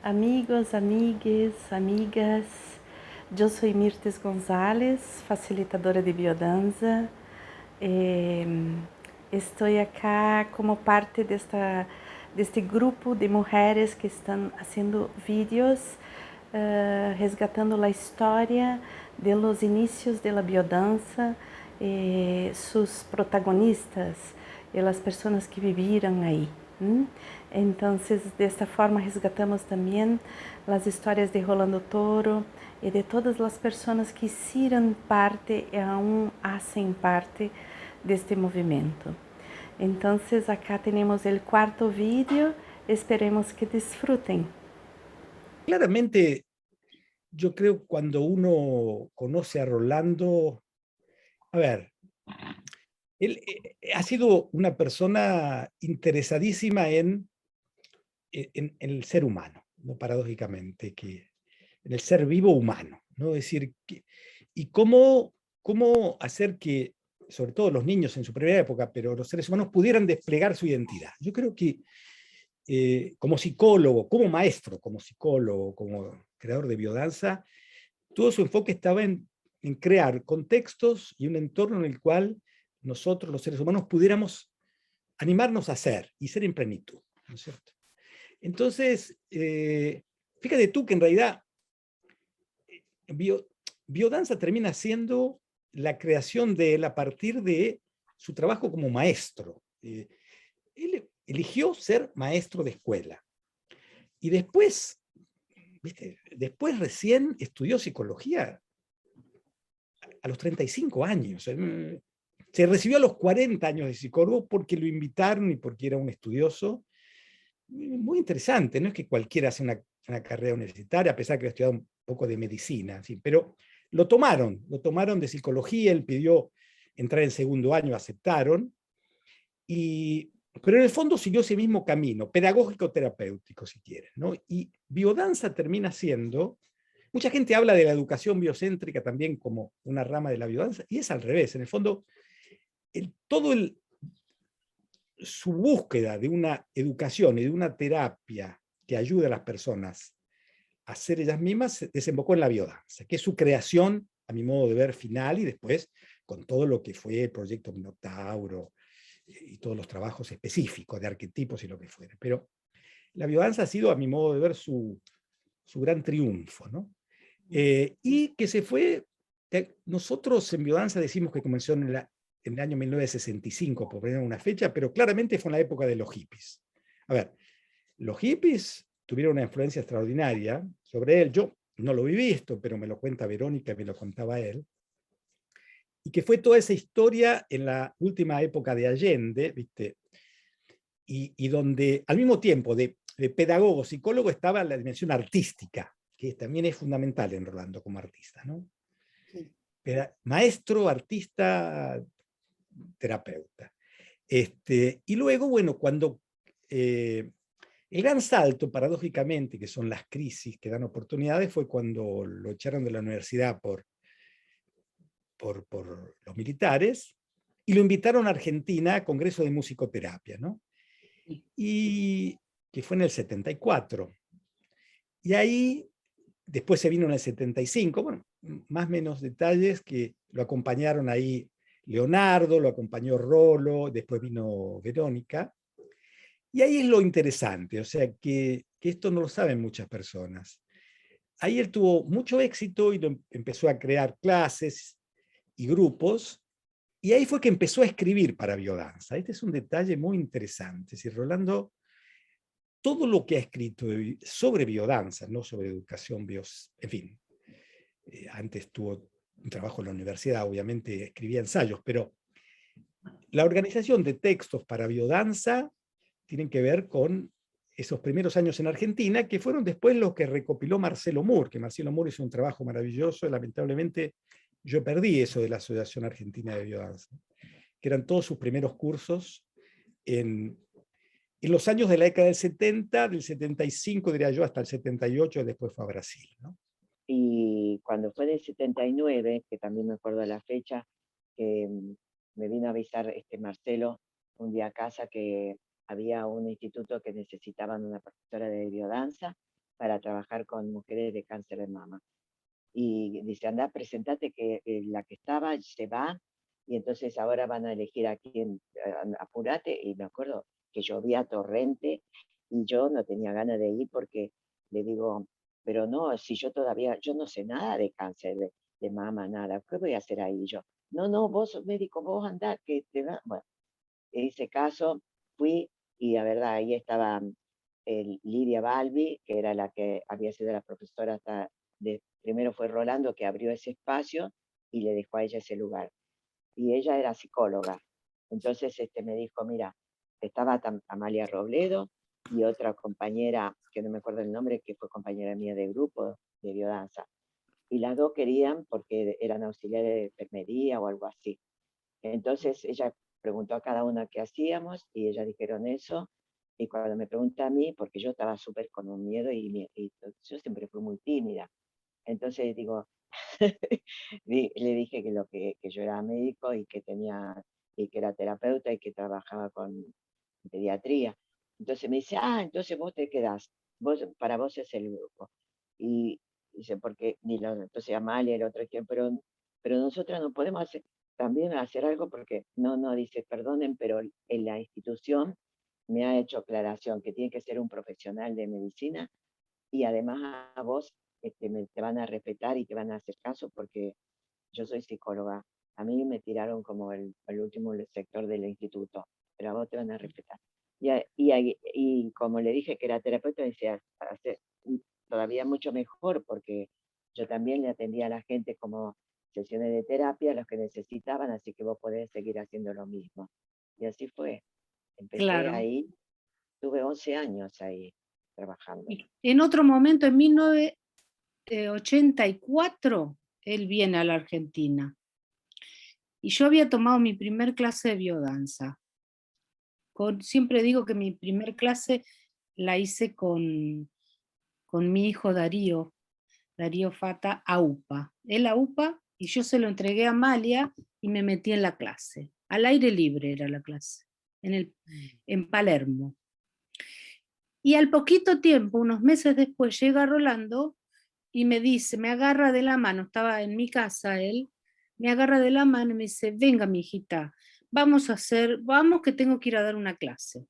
amigos, amigues, amigas. Eu sou Mirtes Gonzalez, facilitadora de biodanza. Eh, Estou acá como parte deste grupo de mulheres que estão fazendo vídeos resgatando a história de los inicios de la biodanza, sus protagonistas e as pessoas que viviram aí. Então, desta forma, resgatamos também as histórias de Rolando Toro e de todas as pessoas que hicieron parte e aún hacen parte deste movimento. Então, acá temos o quarto vídeo, esperemos que disfrutem. Claramente, yo creo cuando uno conoce a Rolando, a ver, él ha sido una persona interesadísima en el ser humano, ¿no? Paradójicamente, en el ser vivo humano, ¿no? Es decir, y cómo hacer que, sobre todo los niños en su primera época, pero los seres humanos pudieran desplegar su identidad. Yo creo que como psicólogo, como maestro, como psicólogo, como creador de biodanza, todo su enfoque estaba en crear contextos y un entorno en el cual nosotros, los seres humanos, pudiéramos animarnos a ser y ser en plenitud, ¿no es cierto? Entonces, fíjate tú que en realidad biodanza termina siendo la creación de él a partir de su trabajo como maestro. Él eligió ser maestro de escuela y después, ¿viste? Después recién estudió psicología a los 35 años. Se recibió a los 40 años de psicólogo porque lo invitaron y porque era un estudioso. Muy interesante, no es que cualquiera hace una carrera universitaria, a pesar que ha estudiado un poco de medicina, ¿sí? Pero lo tomaron de psicología, él pidió entrar en segundo año, aceptaron, pero en el fondo siguió ese mismo camino, pedagógico-terapéutico, si quieres, ¿no? Y biodanza termina siendo, mucha gente habla de la educación biocéntrica también como una rama de la biodanza, y es al revés, en el fondo, su búsqueda de una educación y de una terapia que ayude a las personas a ser ellas mismas desembocó en la biodanza, que es su creación, a mi modo de ver, final, y después con todo lo que fue el proyecto Minotauro y todos los trabajos específicos de arquetipos y lo que fuera. Pero la biodanza ha sido, a mi modo de ver, su gran triunfo, ¿no? Y que se fue, nosotros en biodanza decimos que comenzó en el año 1965, por poner una fecha, pero claramente fue en la época de los hippies. A ver, los hippies tuvieron una influencia extraordinaria sobre él. Yo no lo viví esto, pero me lo cuenta Verónica, me lo contaba él. Y que fue toda esa historia en la última época de Allende, ¿viste? Y donde al mismo tiempo de pedagogo, psicólogo, estaba la dimensión artística, que también es fundamental en Rolando como artista, ¿no? Sí. Maestro, artista, terapeuta. Y luego, bueno, cuando el gran salto, paradójicamente, que son las crisis que dan oportunidades, fue cuando lo echaron de la universidad por los militares y lo invitaron a Argentina a Congreso de Musicoterapia, ¿no? Y que fue en el 74. Y ahí, después se vino en el 75, bueno, más o menos detalles que lo acompañaron ahí Leonardo, lo acompañó Rolo, después vino Verónica. Y ahí es lo interesante, o sea, que esto no lo saben muchas personas. Ahí él tuvo mucho éxito y empezó a crear clases y grupos, y ahí fue que empezó a escribir para biodanza. Este es un detalle muy interesante. Si Rolando, todo lo que ha escrito sobre biodanza, no sobre educación, en fin, antes tuvo un trabajo en la universidad, obviamente escribía ensayos, pero la organización de textos para biodanza tienen que ver con esos primeros años en Argentina, que fueron después los que recopiló Marcelo Moore, que Marcelo Moore hizo un trabajo maravilloso, y lamentablemente yo perdí eso de la Asociación Argentina de Biodanza, que eran todos sus primeros cursos en los años de la década del 70, del 75, diría yo, hasta el 78, después fue a Brasil, ¿no? Y cuando fue del 79, que también me acuerdo de la fecha, que me vino a avisar Marcelo un día a casa que había un instituto que necesitaban una profesora de biodanza, para trabajar con mujeres de cáncer de mama. Y dice, anda, presentate que la que estaba se va, y entonces ahora van a elegir a quién, apurate. Y me acuerdo que llovía torrente y yo no tenía ganas de ir porque le digo, pero no, si yo todavía, yo no sé nada de cáncer de mama, nada, ¿qué voy a hacer ahí yo? No, no, vos sos médico, vos andá, que te va. Bueno, hice caso, fui, y la verdad, ahí estaba Lidia Balbi, que era la que había sido la profesora hasta, primero fue Rolando que abrió ese espacio y le dejó a ella ese lugar. Y ella era psicóloga. Entonces me dijo, mira, estaba Amalia Robledo y otra compañera, que no me acuerdo el nombre, que fue compañera mía de grupo de biodanza. Y las dos querían, porque eran auxiliares de enfermería o algo así. Entonces ella preguntó a cada una qué hacíamos y ellas dijeron eso. Y cuando me pregunta a mí, porque yo estaba súper con un miedo y yo siempre fui muy tímida. Entonces digo, le dije que yo era médico y que era terapeuta y que trabajaba con pediatría. Entonces me dice, entonces vos te quedás, para vos es el grupo. Y dice, porque, entonces Amalia, el otro, pero nosotros no podemos también hacer algo porque, no, dice, perdonen, pero en la institución me ha hecho aclaración que tiene que ser un profesional de medicina y además a vos te van a respetar y te van a hacer caso porque yo soy psicóloga. A mí me tiraron como el último sector del instituto, pero a vos te van a respetar. Y como le dije que era terapeuta, decía, todavía mucho mejor porque yo también le atendía a la gente como sesiones de terapia, a los que necesitaban, así que vos podés seguir haciendo lo mismo. Y así fue. Empecé Claro. ahí, tuve 11 años ahí trabajando. Y en otro momento, en 1984, él viene a la Argentina. Y yo había tomado mi primer clase de biodanza. Siempre digo que mi primer clase la hice con mi hijo Darío Fata, AUPA. Él AUPA y yo se lo entregué a Amalia y me metí en la clase. Al aire libre era la clase, en Palermo. Y al poquito tiempo, unos meses después, llega Rolando y me dice, me agarra de la mano, estaba en mi casa él, me agarra de la mano y me dice, venga mi hijita, vamos que tengo que ir a dar una clase.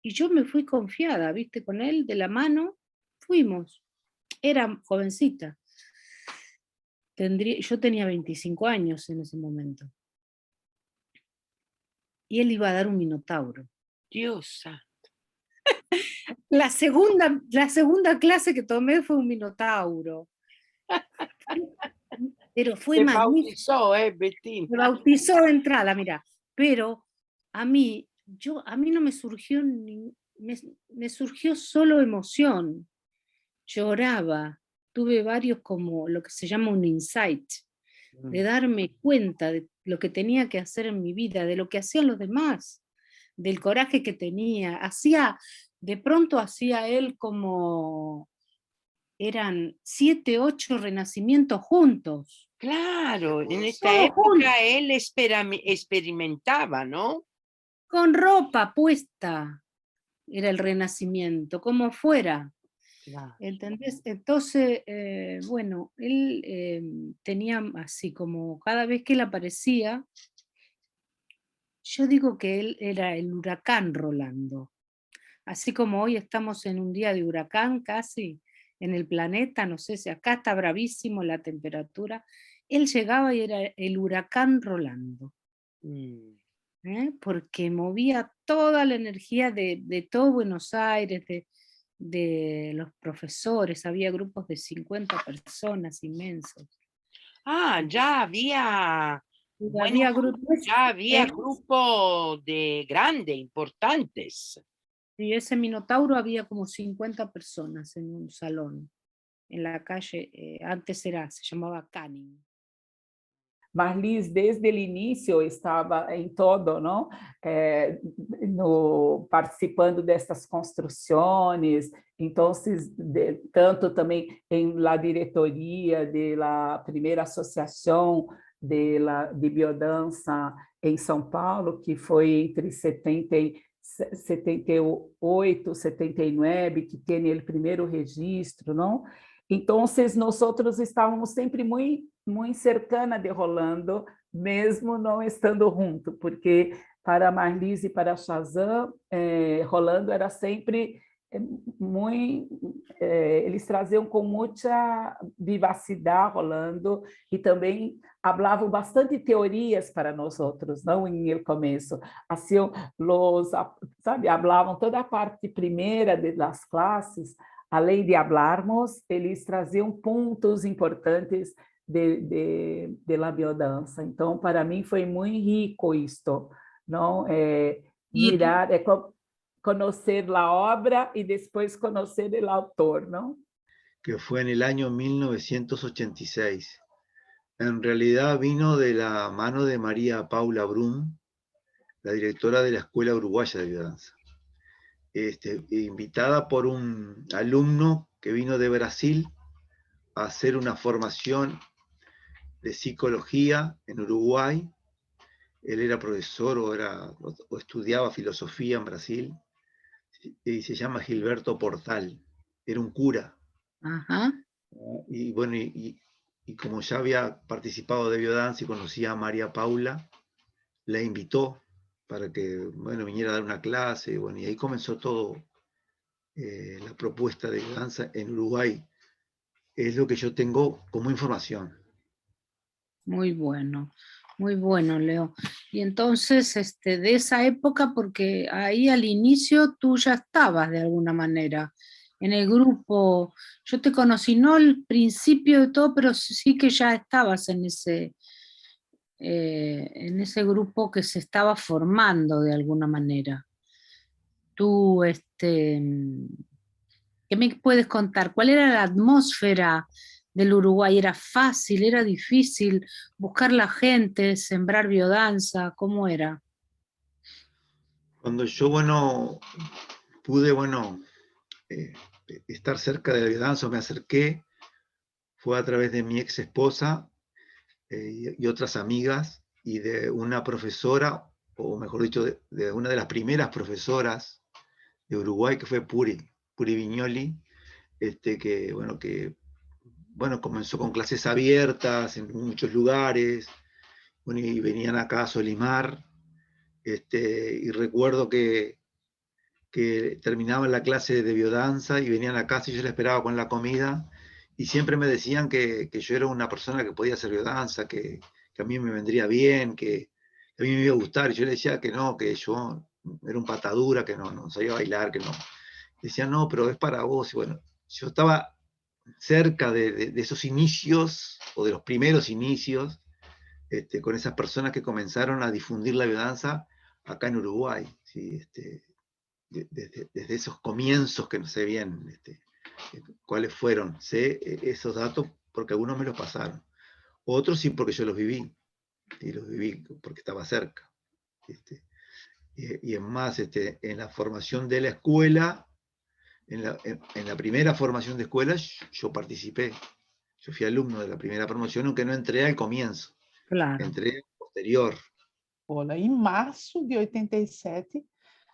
Y yo me fui confiada, viste, con él de la mano, fuimos. Era jovencita. Yo tenía 25 años en ese momento. Y él iba a dar un minotauro. Diosa. La segunda clase que tomé fue un minotauro. Pero fue Te magnífico. bautizó, Bettina. Me bautizó de entrada, mira. Pero a mí no me surgió, me surgió solo emoción. Lloraba. Tuve varios como lo que se llama un insight, de darme cuenta de lo que tenía que hacer en mi vida, de lo que hacían los demás, del coraje que tenía. De pronto hacía él como, eran 7, 8 renacimientos juntos. Claro, en esta Todo época junto. él experimentaba, ¿no? Con ropa puesta era el renacimiento, como fuera. Claro. ¿Entendés? Entonces, bueno, él tenía así como cada vez que él aparecía, yo digo que él era el huracán Rolando. Así como hoy estamos en un día de huracán casi en el planeta, no sé si acá está bravísimo la temperatura, él llegaba y era el huracán Rolando. Porque movía toda la energía de todo Buenos Aires, de los profesores, había grupos de 50 personas inmensos. Ya había, Había grupos, ya había grupos de grandes, importantes. y ese Minotauro había como 50 personas en un salón, en la calle, antes se llamaba Canning. Marlis, desde o início, estava em todo, não? Participando destas construções, então, tanto também em la diretoria da primeira associação de biodança em São Paulo, que foi entre 76 78, 79, que tem o primeiro registro, não? Então, nós estávamos sempre muito, muito cercana de Rolando, mesmo não estando junto, porque para Marlise e para Shazam, Rolando era sempre muito... eles traziam com muita vivacidade Rolando, e também falavam bastante teorias para nós outros, não no começo. Assim, falavam toda a parte primeira das classes, além de falarmos, eles traziam pontos importantes de la biodança. Então, para mim, foi muito rico isto, não? Mirar, conhecer a obra e depois conhecer o autor, não? Que fue en el año 1986. En realidad vino de la mano de María Paula Brum, la directora de la Escuela Uruguaya de Biodanza, invitada por un alumno que vino de Brasil a hacer una formación de psicología en Uruguay. Él era profesor o estudiaba filosofía en Brasil, y se llama Gilberto Portal, era un cura. Ajá. Y bueno, y como ya había participado de biodanza y conocía a María Paula, la invitó para que, bueno, viniera a dar una clase, bueno, y ahí comenzó todo, la propuesta de biodanza en Uruguay. Es lo que yo tengo como información. Muy bueno, Leo. Y entonces, de esa época, porque ahí al inicio tú ya estabas de alguna manera en el grupo. Yo te conocí, no al principio de todo, pero sí que ya estabas en ese grupo que se estaba formando de alguna manera. Tú, ¿qué me puedes contar? ¿Cuál era la atmósfera del Uruguay? ¿Era fácil, era difícil buscar la gente, sembrar biodanza? ¿Cómo era? Cuando yo, bueno, pude, estar cerca de la biodanza, me acerqué, fue a través de mi ex esposa y otras amigas, y de una profesora, o mejor dicho, de una de las primeras profesoras de Uruguay, que fue Puri Viñoli, que comenzó con clases abiertas en muchos lugares, bueno, y venían acá a Solimar, y recuerdo que terminaban la clase de biodanza y venían a casa y yo les esperaba con la comida, y siempre me decían que yo era una persona que podía hacer biodanza, que a mí me vendría bien, que a mí me iba a gustar, y yo les decía que no, que yo era un patadura, que no sabía bailar, que no. Decían, no, pero es para vos. Y bueno, yo estaba cerca de esos inicios, o de los primeros inicios, con esas personas que comenzaron a difundir la biodanza acá en Uruguay, ¿sí? Desde esos comienzos, que no sé bien cuáles fueron. Sé esos datos porque algunos me los pasaron, otros sí porque yo los viví, y los viví porque estaba cerca. Y es más, en la formación de la escuela, en la primera formación de escuela, yo participé. Yo fui alumno de la primera promoción, aunque no entré al comienzo. Claro. Entré posterior. Em março de 87,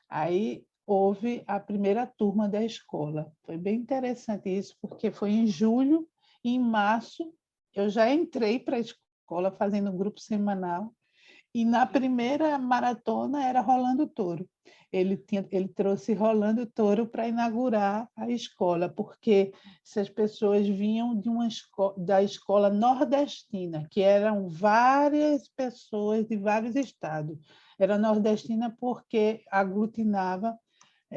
aí houve a primeira turma da escola. Foi bem interessante isso, porque foi em julho, e em março eu já entrei para a escola fazendo um grupo semanal, e na primeira maratona era Rolando Touro. Ele trouxe Rolando Touro para inaugurar a escola, porque essas pessoas vinham da escola nordestina, que eram várias pessoas de vários estados. Era nordestina porque aglutinava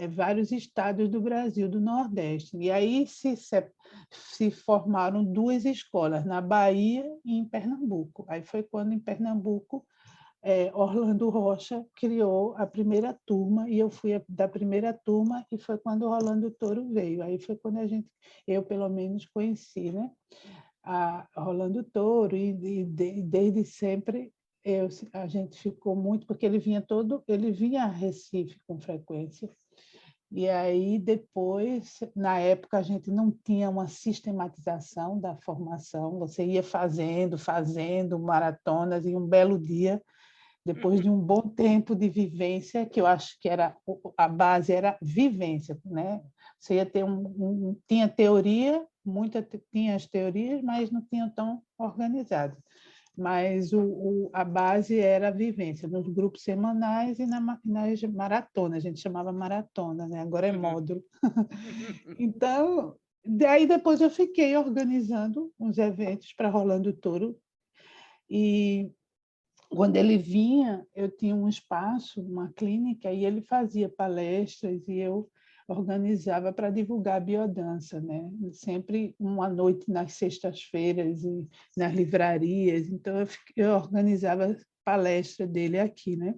vários estados do Brasil, do Nordeste. E aí se formaram duas escolas, na Bahia e em Pernambuco. Aí foi quando, em Pernambuco, Orlando Rocha criou a primeira turma, e eu fui da primeira turma, e foi quando o Rolando Touro veio. Aí foi quando eu pelo menos conheci, né, a Rolando Touro, e desde sempre a gente ficou muito, porque ele vinha a Recife com frequência. E aí depois, na época, a gente não tinha uma sistematização da formação, você ia fazendo maratonas, e um belo dia Depois de um bom tempo de vivência, que eu acho que era a base era vivência, né? Você ia ter tinha teoria, tinha as teorias, mas não tinha tão organizado. Mas a base era a vivência, nos grupos semanais e nas maratonas, a gente chamava maratona, né? Agora é módulo. Então, daí depois eu fiquei organizando uns eventos para Rolando Touro, e quando ele vinha, eu tinha um espaço, uma clínica, e ele fazia palestras e eu organizava para divulgar a biodança, né? Sempre uma noite nas sextas-feiras e nas livrarias. Então eu organizava palestra dele aqui, né?